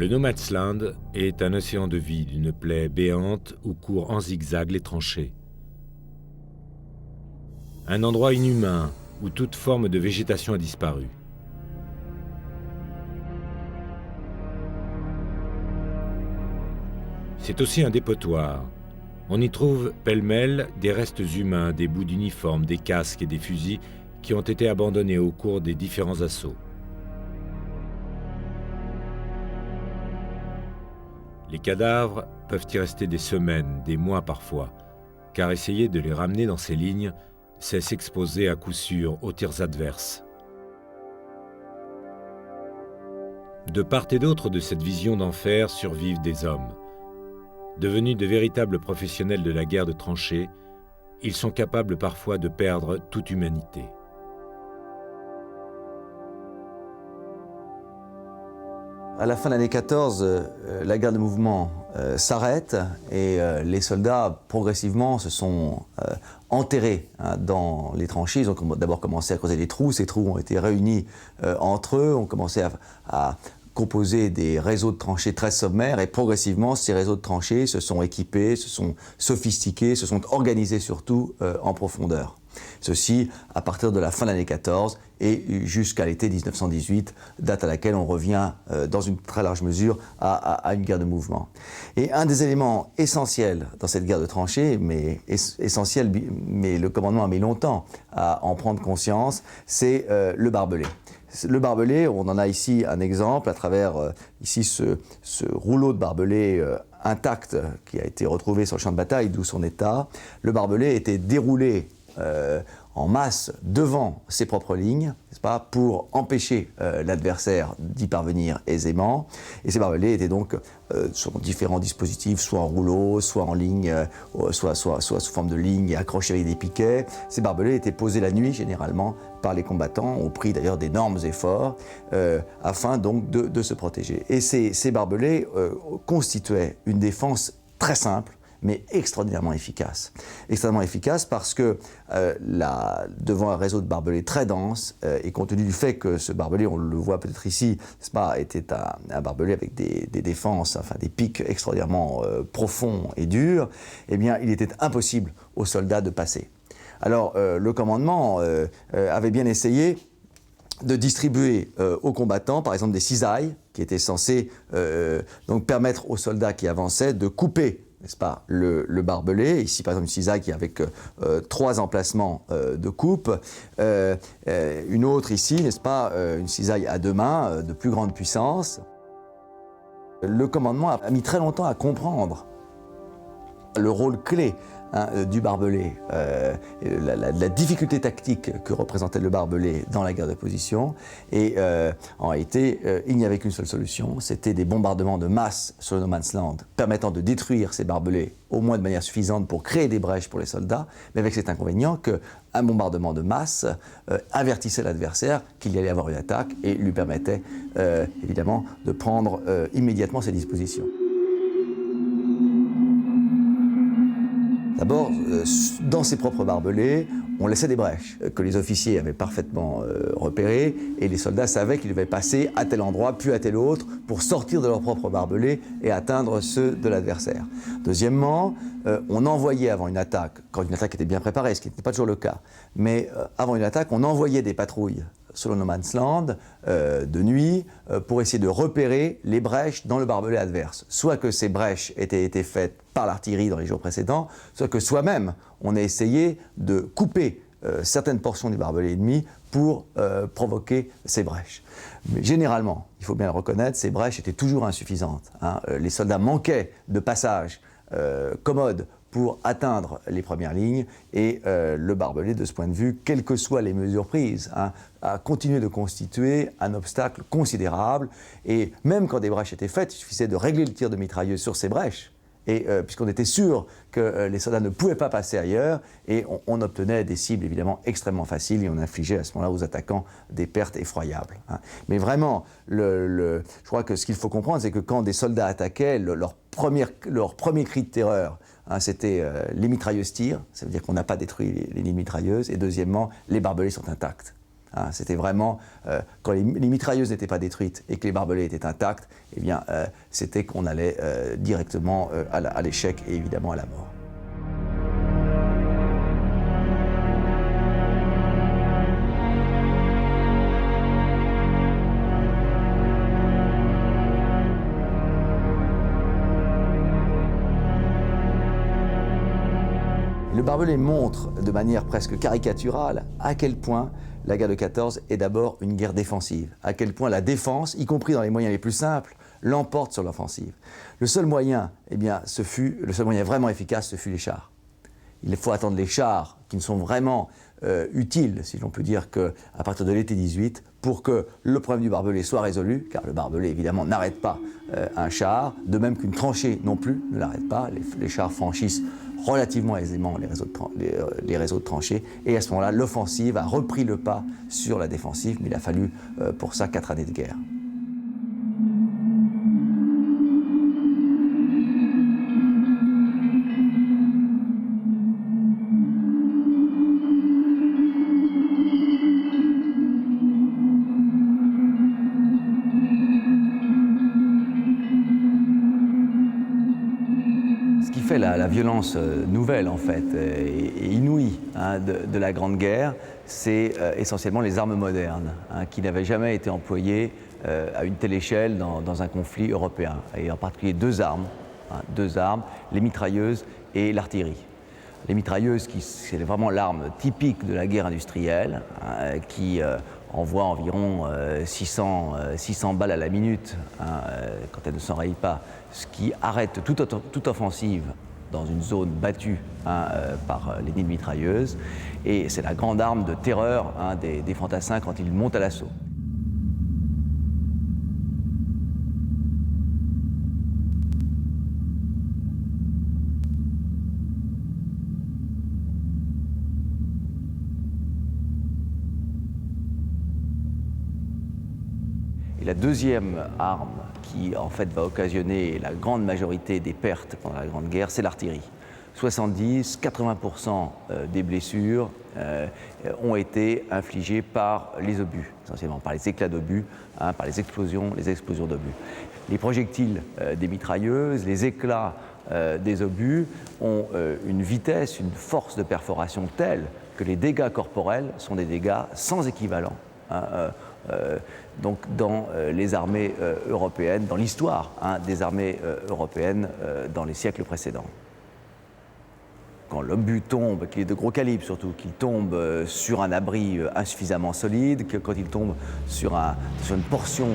Le No Man's Land est un océan de vide, une plaie béante où courent en zigzag les tranchées. Un endroit inhumain où toute forme de végétation a disparu. C'est aussi un dépotoir. On y trouve pêle-mêle des restes humains, des bouts d'uniformes, des casques et des fusils qui ont été abandonnés au cours des différents assauts. Les cadavres peuvent y rester des semaines, des mois parfois, car essayer de les ramener dans ces lignes, c'est s'exposer à coup sûr aux tirs adverses. De part et d'autre de cette vision d'enfer survivent des hommes. Devenus de véritables professionnels de la guerre de tranchées, ils sont capables parfois de perdre toute humanité. À la fin de l'année 14, la guerre de mouvement s'arrête et les soldats progressivement se sont enterrés dans les tranchées. Ils ont d'abord commencé à creuser des trous, ces trous ont été réunis entre eux, ont commencé à composer des réseaux de tranchées très sommaires et progressivement ces réseaux de tranchées se sont équipés, se sont sophistiqués, se sont organisés surtout en profondeur. Ceci à partir de la fin de l'année 14 et jusqu'à l'été 1918, date à laquelle on revient dans une très large mesure à une guerre de mouvement. Et un des éléments essentiels dans cette guerre de tranchées, mais le commandement a mis longtemps à en prendre conscience, c'est le barbelé. Le barbelé, on en a ici un exemple à travers ici ce rouleau de barbelé intact qui a été retrouvé sur le champ de bataille, d'où son état. Le barbelé était déroulé en masse devant ses propres lignes, n'est-ce pas, pour empêcher l'adversaire d'y parvenir aisément. Et ces barbelés étaient donc sur différents dispositifs, soit en rouleau, soit en ligne, soit sous forme de ligne et accrochés avec des piquets. Ces barbelés étaient posés la nuit généralement par les combattants, au prix d'ailleurs d'énormes efforts, afin donc de se protéger. Et ces barbelés constituaient une défense très simple, mais extraordinairement efficace. Extrêmement efficace parce que devant un réseau de barbelés très dense, et compte tenu du fait que ce barbelé, on le voit peut-être ici, n'est-ce pas, était un barbelé avec des défenses, enfin des pics extraordinairement profonds et durs, eh bien il était impossible aux soldats de passer. Alors le commandement avait bien essayé de distribuer aux combattants, par exemple, des cisailles qui étaient censées donc permettre aux soldats qui avançaient de couper, n'est-ce pas, le barbelé. Ici, par exemple, une cisaille qui est avec 3 emplacements de coupe. Une autre ici, n'est-ce pas, une cisaille à 2 mains de plus grande puissance. Le commandement a mis très longtemps à comprendre le rôle clé du barbelé, la difficulté tactique que représentait le barbelé dans la guerre de position. Et en réalité, il n'y avait qu'une seule solution, c'était des bombardements de masse sur le No Man's Land, permettant de détruire ces barbelés, au moins de manière suffisante pour créer des brèches pour les soldats, mais avec cet inconvénient qu'un bombardement de masse avertissait l'adversaire qu'il y allait avoir une attaque et lui permettait évidemment de prendre immédiatement ses dispositions. D'abord, dans ses propres barbelés, on laissait des brèches que les officiers avaient parfaitement repérées et les soldats savaient qu'ils devaient passer à tel endroit puis à tel autre pour sortir de leurs propres barbelés et atteindre ceux de l'adversaire. Deuxièmement, on envoyait avant une attaque, quand une attaque était bien préparée, ce qui n'était pas toujours le cas, mais avant une attaque, on envoyait des patrouilles sur le No Man's Land de nuit pour essayer de repérer les brèches dans le barbelé adverse. Soit que ces brèches été faites par l'artillerie dans les jours précédents, soit que soi-même on a essayé de couper certaines portions du barbelé ennemi pour provoquer ces brèches. Mais généralement, il faut bien le reconnaître, ces brèches étaient toujours insuffisantes. Les soldats manquaient de passages commodes pour atteindre les premières lignes et le barbelé, de ce point de vue, quelles que soient les mesures prises, a continué de constituer un obstacle considérable. Et même quand des brèches étaient faites, il suffisait de régler le tir de mitrailleuse sur ces brèches. Et puisqu'on était sûr que les soldats ne pouvaient pas passer ailleurs, et on obtenait des cibles évidemment extrêmement faciles, et on infligeait à ce moment-là aux attaquants des pertes effroyables. Mais vraiment, je crois que ce qu'il faut comprendre, c'est que quand des soldats attaquaient, leur premier cri de terreur, c'était les mitrailleuses tirent, ça veut dire qu'on n'a pas détruit les lignes mitrailleuses, et deuxièmement, les barbelés sont intacts. Hein, c'était vraiment, quand les mitrailleuses n'étaient pas détruites et que les barbelés étaient intacts, eh bien, c'était qu'on allait directement à l'échec et évidemment à la mort. Le barbelé montre de manière presque caricaturale à quel point la guerre de 14 est d'abord une guerre défensive, à quel point la défense, y compris dans les moyens les plus simples, l'emporte sur l'offensive. Le seul moyen, eh bien, le seul moyen vraiment efficace, ce fut les chars. Il faut attendre les chars qui ne sont vraiment utiles, si l'on peut dire, qu'à partir de l'été 18, pour que le problème du barbelé soit résolu, car le barbelé, évidemment, n'arrête pas un char, de même qu'une tranchée non plus ne l'arrête pas. Les chars franchissent relativement aisément les réseaux de tranchées, et à ce moment-là, l'offensive a repris le pas sur la défensive, mais il a fallu pour ça 4 années de guerre. Ce qui fait la violence nouvelle, en fait, et inouïe de la Grande Guerre, c'est essentiellement les armes modernes, qui n'avaient jamais été employées à une telle échelle dans un conflit européen, et en particulier deux armes, les mitrailleuses et l'artillerie. Les mitrailleuses, c'est vraiment l'arme typique de la guerre industrielle, qui envoie environ 600 balles à la minute quand elle ne s'enraye pas, ce qui arrête toute offensive dans une zone battue par l'ennemi de mitrailleuses. Et c'est la grande arme de terreur des fantassins quand ils montent à l'assaut. Et la deuxième arme qui, en fait, va occasionner la grande majorité des pertes pendant la Grande Guerre, c'est l'artillerie. 70-80% des blessures ont été infligées par les obus, essentiellement par les éclats d'obus, par les explosions d'obus. Les projectiles des mitrailleuses, les éclats des obus ont une vitesse, une force de perforation telle que les dégâts corporels sont des dégâts sans équivalent. Donc dans les armées européennes, dans l'histoire des armées européennes dans les siècles précédents. Quand l'obus tombe, qu'il est de gros calibre surtout, qu'il tombe sur un abri insuffisamment solide, que quand il tombe sur une portion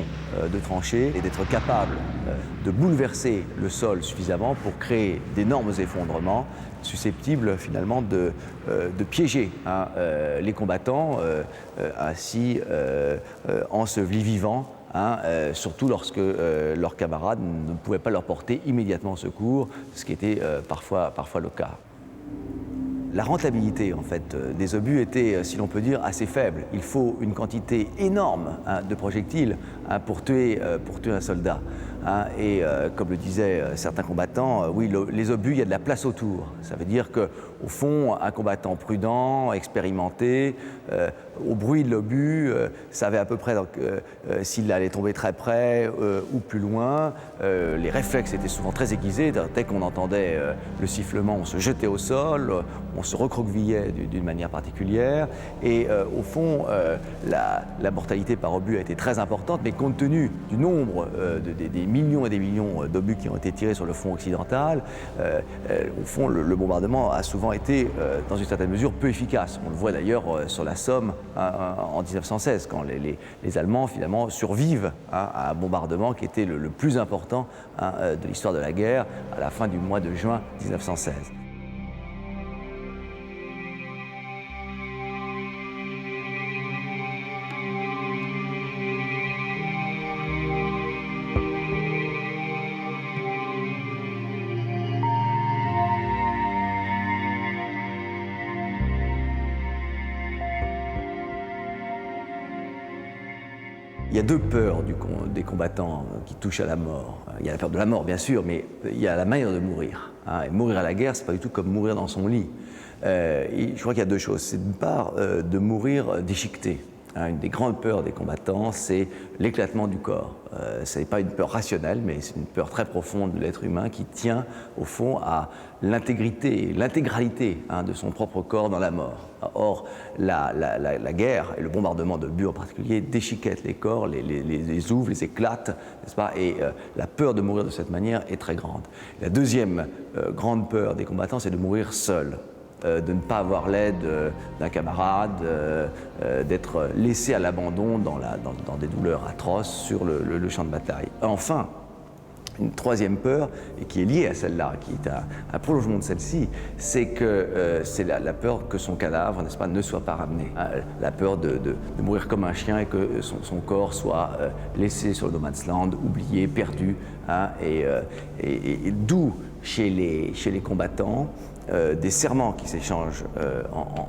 de tranchée, et d'être capable de bouleverser le sol suffisamment pour créer d'énormes effondrements susceptibles finalement de piéger les combattants, ainsi ensevelis vivants, surtout lorsque leurs camarades ne pouvaient pas leur porter immédiatement secours, ce qui était parfois le cas. La rentabilité, en fait, des obus était, si l'on peut dire, assez faible. Il faut une quantité énorme de projectiles pour tuer un soldat. Et comme le disaient certains combattants, oui, les obus, il y a de la place autour. Ça veut dire qu'au fond, un combattant prudent, expérimenté, au bruit de l'obus, savait à peu près s'il allait tomber très près ou plus loin. Les réflexes étaient souvent très aiguisés. Dès qu'on entendait le sifflement, on se jetait au sol, on se recroquevillait d'une manière particulière. Et au fond, la mortalité par obus a été très importante, mais compte tenu du nombre des millions et des millions d'obus qui ont été tirés sur le front occidental, au fond, le bombardement a souvent été, dans une certaine mesure, peu efficace. On le voit d'ailleurs sur la Somme en 1916, quand les Allemands, finalement, survivent à un bombardement qui était le plus important de l'histoire de la guerre, à la fin du mois de juin 1916. Il y a deux peurs des combattants qui touchent à la mort. Il y a la peur de la mort, bien sûr, mais il y a la manière de mourir. Et mourir à la guerre, c'est pas du tout comme mourir dans son lit. Et je crois qu'il y a deux choses. C'est d'une part de mourir déchiqueté. Une des grandes peurs des combattants, c'est l'éclatement du corps. Ce n'est pas une peur rationnelle, mais c'est une peur très profonde de l'être humain qui tient, au fond, à l'intégrité, l'intégralité de son propre corps dans la mort. Or, la guerre, et le bombardement de buts en particulier, déchiquette les corps, les ouvre, les éclate, n'est-ce pas? Et la peur de mourir de cette manière est très grande. La deuxième grande peur des combattants, c'est de mourir seul. De ne pas avoir l'aide d'un camarade, d'être laissé à l'abandon dans des douleurs atroces sur le champ de bataille. Enfin, une troisième peur, et qui est liée à celle-là, qui est un prolongement de celle-ci, c'est que c'est la peur que son cadavre, n'est-ce pas, ne soit pas ramené. La peur de mourir comme un chien et que son corps soit laissé sur le no man's land, oublié, perdu, et d'où chez les combattants des serments qui s'échangent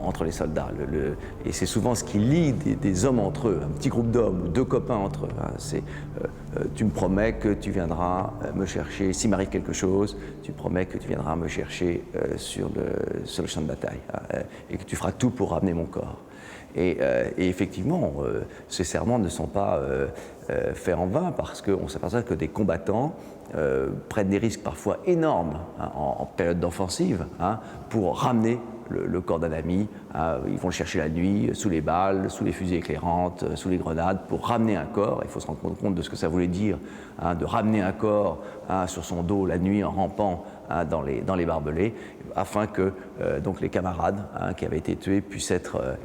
entre les soldats. Et c'est souvent ce qui lie des hommes entre eux, un petit groupe d'hommes ou deux copains entre eux. C'est tu me promets que tu viendras me chercher, s'il m'arrive quelque chose, tu promets que tu viendras me chercher sur le champ de bataille et que tu feras tout pour ramener mon corps. Et effectivement, ces serments ne sont pas faits en vain parce qu'on s'aperçoit que des combattants prennent des risques parfois énormes en période d'offensive pour ramener le corps d'un ami. Ils vont le chercher la nuit, sous les balles, sous les fusées éclairantes, sous les grenades, pour ramener un corps. Il faut se rendre compte de ce que ça voulait dire, de ramener un corps sur son dos la nuit en rampant dans les barbelés, afin que donc les camarades qui avaient été tués puissent être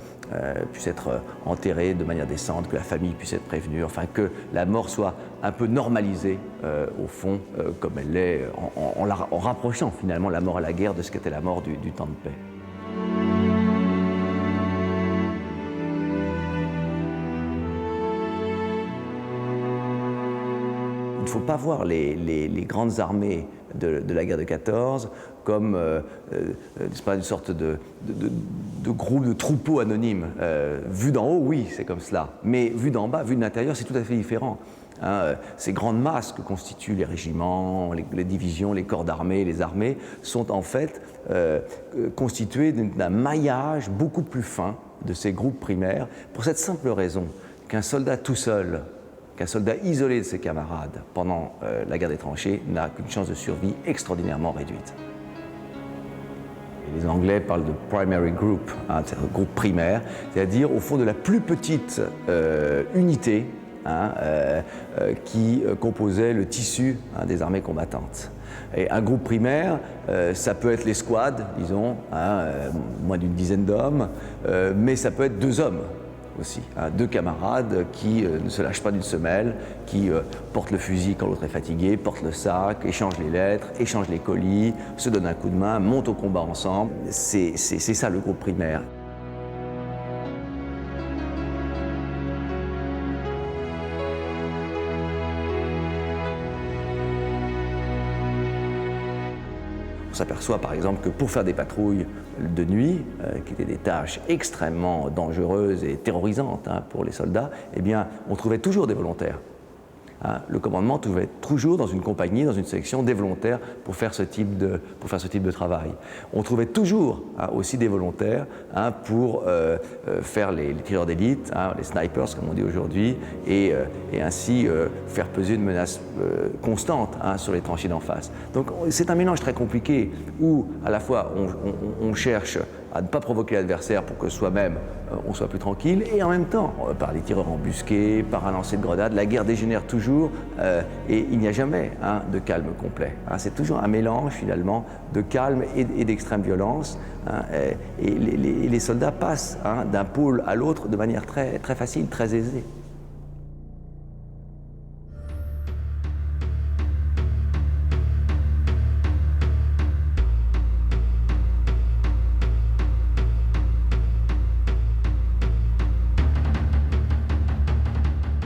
enterrés de manière décente, que la famille puisse être prévenue, enfin que la mort soit un peu normalisée au fond, comme elle l'est, en rapprochant finalement la mort à la guerre de ce qu'était la mort du temps de paix. Il ne faut pas voir les grandes armées de la guerre de 14 comme n'est-ce pas, une sorte de groupe, de troupeau anonyme. Vu d'en haut, oui, c'est comme cela. Mais vu d'en bas, vu de l'intérieur, c'est tout à fait différent. Ces grandes masses que constituent les régiments, les divisions, les corps d'armée, les armées, sont en fait constituées d'un maillage beaucoup plus fin de ces groupes primaires, pour cette simple raison qu'un soldat tout seul, qu'un soldat isolé de ses camarades pendant la guerre des tranchées n'a qu'une chance de survie extraordinairement réduite. Et les Anglais parlent de primary group, c'est-à-dire groupe primaire, c'est-à-dire au fond de la plus petite unité qui composait le tissu des armées combattantes. Et un groupe primaire, ça peut être l'escouade, disons, moins d'une dizaine d'hommes, mais ça peut être deux hommes aussi, deux camarades qui ne se lâchent pas d'une semelle, qui portent le fusil quand l'autre est fatigué, portent le sac, échangent les lettres, échangent les colis, se donnent un coup de main, montent au combat ensemble. C'est ça le groupe primaire. On s'aperçoit par exemple que pour faire des patrouilles de nuit, qui étaient des tâches extrêmement dangereuses et terrorisantes pour les soldats, eh bien, on trouvait toujours des volontaires. Le commandement trouvait toujours dans une compagnie, dans une section, des volontaires pour faire ce type de travail. On trouvait toujours aussi des volontaires pour faire les tireurs d'élite, les snipers comme on dit aujourd'hui, et ainsi faire peser une menace constante sur les tranchées d'en face. Donc c'est un mélange très compliqué où à la fois on cherche à ne pas provoquer l'adversaire pour que soi-même on soit plus tranquille, et en même temps, par les tireurs embusqués, par un lancer de grenades, la guerre dégénère toujours et il n'y a jamais de calme complet. C'est toujours un mélange finalement de calme et d'extrême violence, et les soldats passent d'un pôle à l'autre de manière très, très facile, très aisée.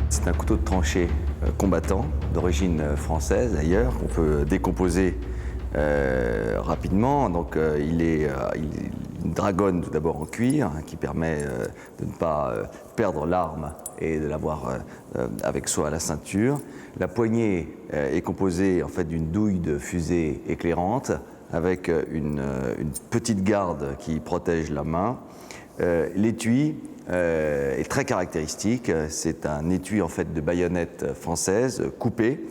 C'est un couteau de tranchée combattant, d'origine française d'ailleurs, qu'on peut décomposer rapidement. Donc il est une dragonne tout d'abord en cuir, qui permet de ne pas perdre l'arme et de l'avoir avec soi à la ceinture. La poignée est composée en fait d'une douille de fusée éclairante avec une petite garde qui protège la main. L'étui est très caractéristique. C'est un étui en fait de baïonnette française coupé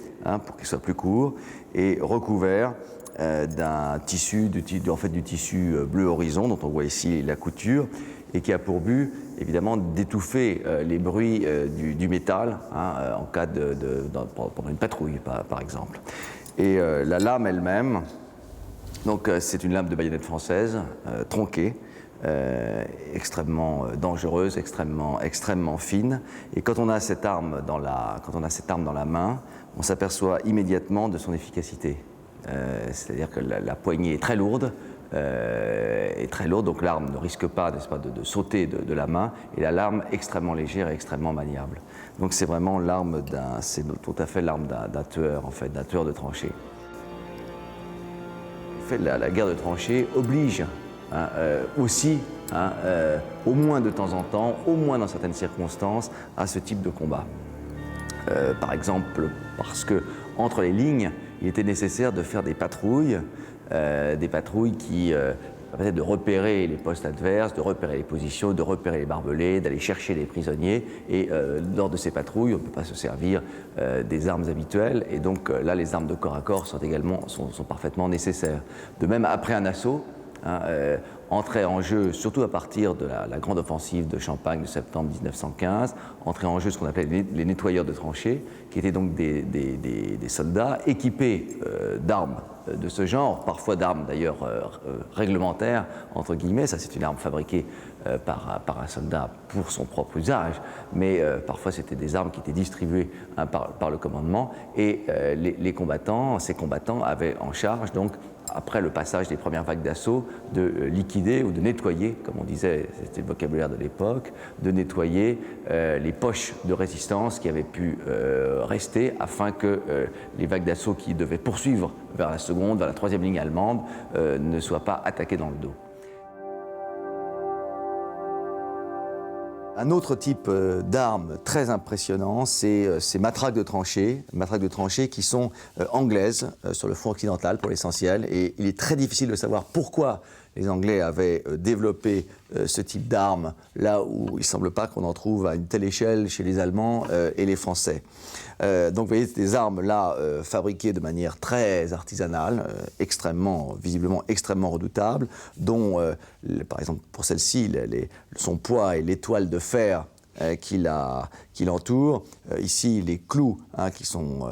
pour qu'il soit plus court et recouvert d'un tissu, du tissu bleu horizon dont on voit ici la couture et qui a pour but évidemment d'étouffer les bruits du métal en cas pendant une patrouille par exemple. Et la lame elle-même, donc c'est une lame de baïonnette française tronquée, extrêmement dangereuse, extrêmement fine. Et quand on a cette arme dans la main, on s'aperçoit immédiatement de son efficacité. C'est-à-dire que la poignée est très lourde, donc l'arme ne risque pas, n'est-ce pas, de sauter de la main, et la lame extrêmement légère et extrêmement maniable. Donc c'est vraiment c'est tout à fait l'arme d'un tueur, en fait, d'un tueur de tranchée. En fait, la guerre de tranchée oblige aussi, au moins de temps en temps, au moins dans certaines circonstances, à ce type de combat. Par exemple, parce que entre les lignes, il était nécessaire de faire des patrouilles qui permettaient de repérer les postes adverses, de repérer les positions, de repérer les barbelés, d'aller chercher les prisonniers. Et lors de ces patrouilles, on ne peut pas se servir des armes habituelles. Et donc là, les armes de corps à corps sont parfaitement nécessaires. De même, après un assaut, entrait en jeu, surtout à partir de la grande offensive de Champagne de septembre 1915, entrait en jeu ce qu'on appelait les nettoyeurs de tranchées, qui étaient donc des soldats équipés d'armes de ce genre, parfois d'armes d'ailleurs réglementaires, entre guillemets. Ça, c'est une arme fabriquée par un soldat pour son propre usage, mais parfois c'était des armes qui étaient distribuées par le commandement, et ces combattants avaient en charge donc, après le passage des premières vagues d'assaut, de liquider ou de nettoyer, comme on disait, c'était le vocabulaire de l'époque, de nettoyer les poches de résistance qui avaient pu rester afin que les vagues d'assaut qui devaient poursuivre vers la seconde, vers la troisième ligne allemande, ne soient pas attaquées dans le dos. Un autre type d'armes très impressionnant, c'est ces matraques de tranchée qui sont anglaises sur le front occidental pour l'essentiel. Et il est très difficile de savoir pourquoi les Anglais avaient développé ce type d'armes là où il ne semble pas qu'on en trouve à une telle échelle chez les Allemands et les Français. Donc vous voyez, des armes là fabriquées de manière très artisanale, visiblement extrêmement redoutables, dont par exemple pour celle-ci, son poids et l'étoile de fer qui l'entoure. Ici, les clous qui sont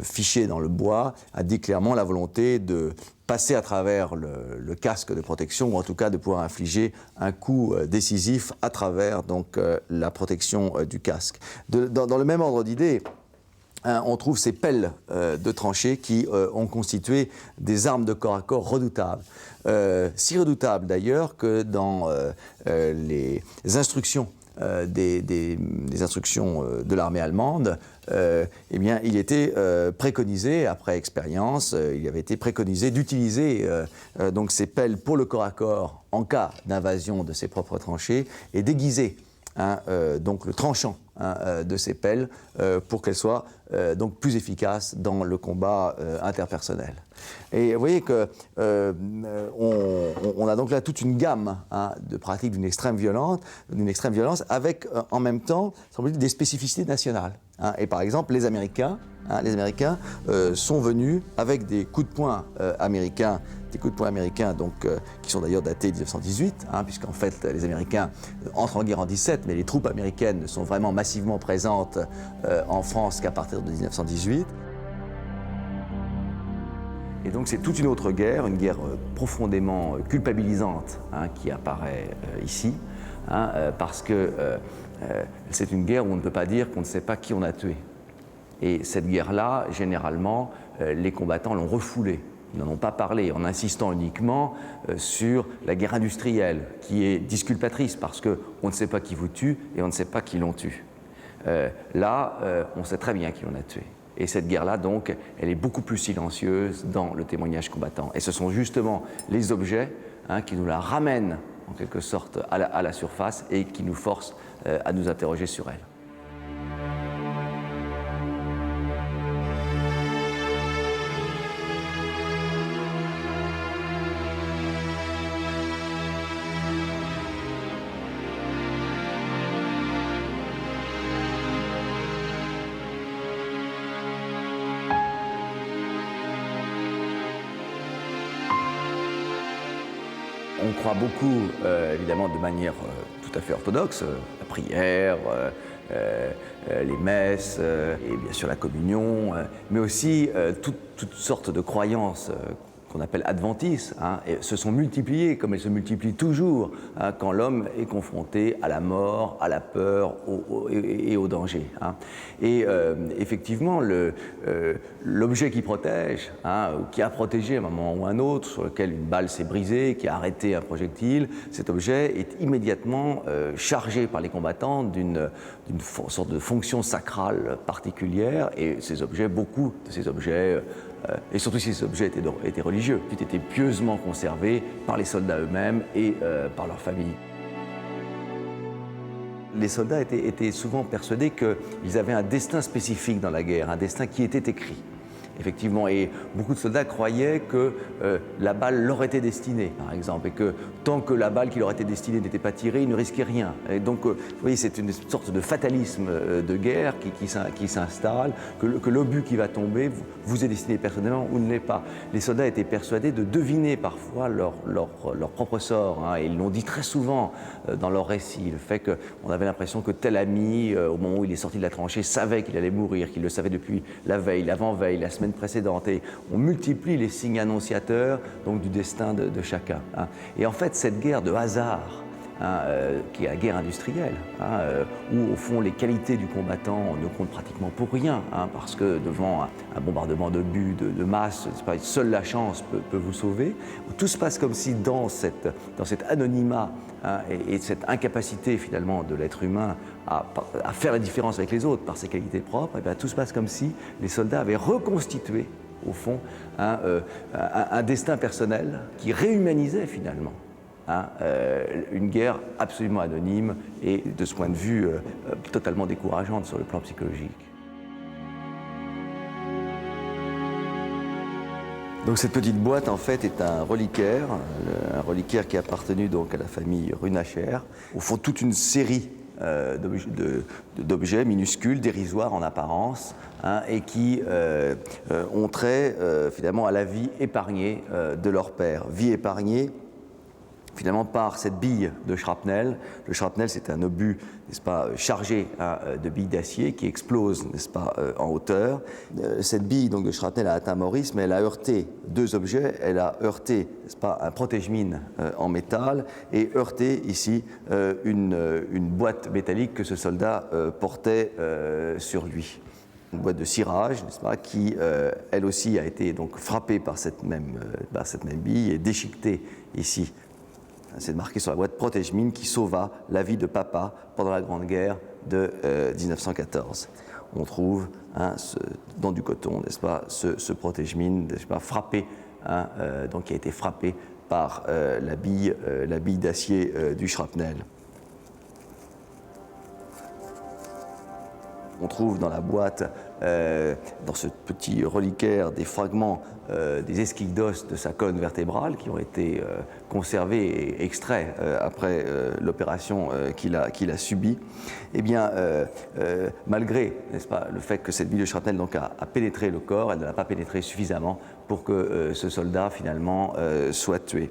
fichés dans le bois indiquent clairement la volonté de passer à travers le casque de protection, ou en tout cas de pouvoir infliger un coup décisif à travers donc, la protection du casque. Dans le même ordre d'idée, on trouve ces pelles de tranchées qui ont constitué des armes de corps à corps redoutables. Si redoutables d'ailleurs que dans les instructions des instructions de l'armée allemande, eh bien, il était préconisé, après expérience, il avait été préconisé d'utiliser donc ces pelles pour le corps à corps en cas d'invasion de ses propres tranchées et déguiser donc le tranchant de ces pelles pour qu'elles soient donc plus efficaces dans le combat interpersonnel. Et vous voyez que on a donc là toute une gamme de pratiques d'une extrême violence, avec en même temps, semble-t-il, des spécificités nationales. Et par exemple, les Américains sont venus avec des coups de poing américains, donc, qui sont d'ailleurs datés de 1918, puisqu'en fait les Américains entrent en guerre en 17, mais les troupes américaines ne sont vraiment massivement présentes en France qu'à partir de 1918. Et donc c'est toute une autre guerre, une guerre profondément culpabilisante qui apparaît ici, parce que c'est une guerre où on ne peut pas dire qu'on ne sait pas qui on a tué. Et cette guerre-là, généralement, les combattants l'ont refoulée. Ils n'en ont pas parlé, en insistant uniquement sur la guerre industrielle, qui est disculpatrice, parce qu'on ne sait pas qui vous tue et on ne sait pas qui l'ont tué. Là, on sait très bien qui on a tué. Et cette guerre-là, donc, elle est beaucoup plus silencieuse dans le témoignage combattant. Et ce sont justement les objets qui nous la ramènent, en quelque sorte, à la surface et qui nous forcent à nous interroger sur elle. On croit beaucoup, évidemment, de manière tout à fait orthodoxe, la prière, les messes, et bien sûr la communion, mais aussi toutes sortes de croyances qu'on appelle adventistes, et se sont multipliées, comme elles se multiplient toujours, quand l'homme est confronté à la mort, à la peur et au danger. Et effectivement, l'objet qui protège, ou qui a protégé à un moment ou un autre, sur lequel une balle s'est brisée, qui a arrêté un projectile, cet objet est immédiatement chargé par les combattants d'une sorte de fonction sacrale particulière, et ces objets, beaucoup de ces objets, et surtout si ces objets étaient religieux, étaient pieusement conservés par les soldats eux-mêmes et par leurs familles. Les soldats étaient souvent persuadés qu'ils avaient un destin spécifique dans la guerre, un destin qui était écrit. Effectivement, et beaucoup de soldats croyaient que la balle leur était destinée, par exemple, et que tant que la balle qui leur était destinée n'était pas tirée, ils ne risquaient rien. Et donc, vous voyez, c'est une sorte de fatalisme de guerre qui s'installe, que l'obus qui va tomber vous est destiné personnellement ou ne l'est pas. Les soldats étaient persuadés de deviner parfois leur propre sort, et ils l'ont dit très souvent dans leurs récits, le fait qu'on avait l'impression que tel ami, au moment où il est sorti de la tranchée, savait qu'il allait mourir, qu'il le savait depuis la veille, l'avant-veille, la semaine précédente, et on multiplie les signes annonciateurs donc du destin de chacun. Et en fait, cette guerre de hasard, qui est la guerre industrielle, où au fond les qualités du combattant ne comptent pratiquement pour rien, parce que devant un bombardement d'obus de masse, seule la chance peut vous sauver. Tout se passe comme si dans cet anonymat et cette incapacité finalement de l'être humain à faire la différence avec les autres par ses qualités propres, et bien, tout se passe comme si les soldats avaient reconstitué au fond un destin personnel qui réhumanisait finalement une guerre absolument anonyme et de ce point de vue totalement décourageante sur le plan psychologique. Donc cette petite boîte en fait est un reliquaire qui a appartenu donc à la famille Runacher. Au fond, toute une série d'objets minuscules, dérisoires en apparence, et qui ont trait finalement à la vie épargnée de leur père. Vie épargnée finalement par cette bille de shrapnel. Le shrapnel, c'est un obus, n'est-ce pas, chargé de billes d'acier qui explose, n'est-ce pas, en hauteur. Cette bille donc de shrapnel a atteint Maurice, mais elle a heurté deux objets. Elle a heurté, n'est-ce pas, un protège-mine en métal et heurté ici une boîte métallique que ce soldat portait sur lui. Une boîte de cirage, n'est-ce pas, qui elle aussi a été donc frappée par cette même bille et déchiquetée ici. C'est marqué sur la boîte protège-mine qui sauva la vie de papa pendant la Grande Guerre de 1914. On trouve dans du coton, n'est-ce pas, ce protège-mine, n'est-ce pas, frappé, donc qui a été frappé par la bille d'acier du shrapnel. On trouve dans la boîte, dans ce petit reliquaire, des fragments des esquilles d'os de sa colonne vertébrale qui ont été conservés et extraits après l'opération qu'il a subie. Eh bien, malgré, n'est-ce pas, le fait que cette bille de shrapnel donc a pénétré le corps, elle ne l'a pas pénétré suffisamment pour que ce soldat finalement soit tué.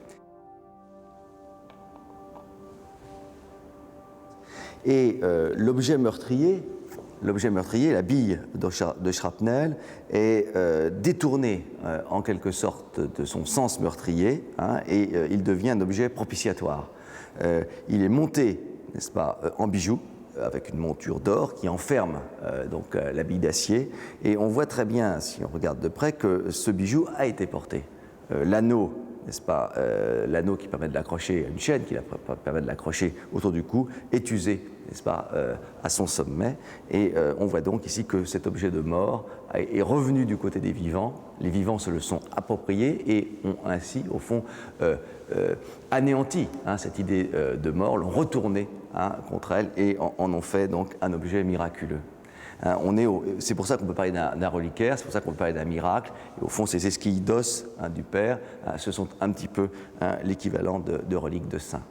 Et l'objet meurtrier, la bille de shrapnel, est détourné en quelque sorte de son sens meurtrier, et il devient un objet propitiatoire. Il est monté, n'est-ce pas, en bijou, avec une monture d'or qui enferme donc la bille d'acier, et on voit très bien, si on regarde de près, que ce bijou a été porté. L'anneau, n'est-ce pas, l'anneau qui permet de l'accrocher, une chaîne qui permet de l'accrocher autour du cou, est usé, n'est-ce pas, à son sommet. Et on voit donc ici que cet objet de mort est revenu du côté des vivants. Les vivants se le sont appropriés et ont ainsi, au fond, anéanti cette idée de mort, l'ont retourné contre elle et en ont fait donc un objet miraculeux. C'est pour ça qu'on peut parler d'un reliquaire, c'est pour ça qu'on peut parler d'un miracle. Et au fond, ces esquilles d'os du père, ce sont un petit peu l'équivalent de reliques de saints.